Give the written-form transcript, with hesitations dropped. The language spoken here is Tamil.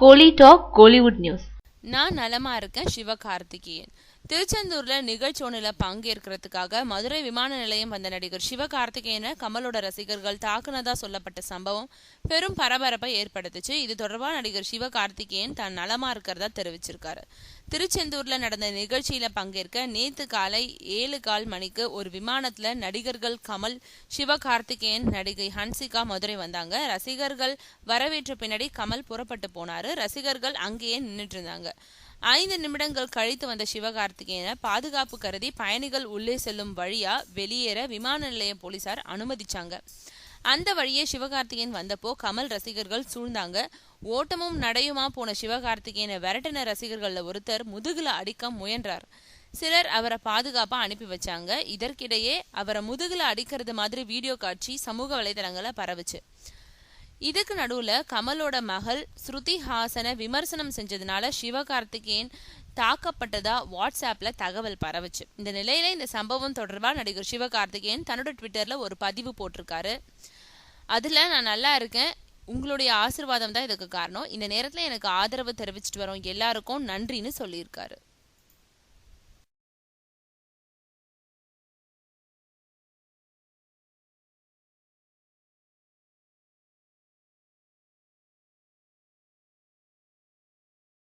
கோலி டாக் கோலிவுட் நியூஸ். நான் நலமா இருக்கேன். சிவகார்த்திகேயன் திருச்செந்தூர்ல நிகழ்ச்சி ஒன்றில் பங்கேற்கிறதுக்காக மதுரை விமான நிலையம் வந்த நடிகர் சிவகார்த்திகேயனை கமலோட ரசிகர்கள் தாக்குனதா சொல்லப்பட்ட சம்பவம் பெரும் பரபரப்பை ஏற்படுத்துச்சு. இது தொடர்பாக நடிகர் சிவகார்த்திகேயன் தான் நலமா இருக்கிறதா தெரிவிச்சிருக்காரு. திருச்செந்தூர்ல நடந்த நிகழ்ச்சியில பங்கேற்க நேத்து காலை 7:15 மணிக்கு ஒரு விமானத்துல நடிகர்கள் கமல், சிவகார்த்திகேயன், நடிகை ஹன்சிகா மதுரை வந்தாங்க. ரசிகர்கள் வரவேற்ற பின்னாடி கமல் புறப்பட்டு போனாரு. ரசிகர்கள் அங்கேயே நின்றுட்டு இருந்தாங்க. 5 நிமிடங்கள் கழித்து வந்த சிவகார்த்திகேயனை பாதுகாப்பு கருதி பயணிகள் உள்ளே செல்லும் வழியா வெளியேற விமான நிலைய போலீசார் அனுமதிச்சாங்க. அந்த வழியே சிவகார்த்திகேயன் வந்தப்போ கமல் ரசிகர்கள் சூழ்ந்தாங்க. ஓட்டமும் நடையுமா போன சிவகார்த்திகேயனை விரட்டின ரசிகர்கள்ல ஒருத்தர் முதுகுல அடிக்க முயன்றார். சிலர் அவரை பாதுகாப்பா அனுப்பி வச்சாங்க. இதற்கிடையே அவரை முதுகுல அடிக்கிறது மாதிரி வீடியோ காட்சி சமூக வலைதளங்களை பரவுச்சு. இதுக்கு நடுவுல கமலோட மகள் ஸ்ருதி ஹாசனை விமர்சனம் செஞ்சதுனால சிவகார்த்திகேயன் தாக்கப்பட்டதா வாட்ஸ்அப்ல தகவல் பரவுச்சு. இந்த நிலையில இந்த சம்பவம் தொடர்பா நடிகர் சிவகார்த்திகேயன் தன்னோட ட்விட்டர்ல ஒரு பதிவு போட்டிருக்காரு. அதுல நான் நல்லா இருக்கேன், உங்களுடைய ஆசீர்வாதம் தான் இதுக்கு காரணம், இந்த நேரத்துல எனக்கு ஆதரவு தெரிவிச்சிட்டு வரோம் எல்லாருக்கும் நன்றின்னு சொல்லியிருக்காரு.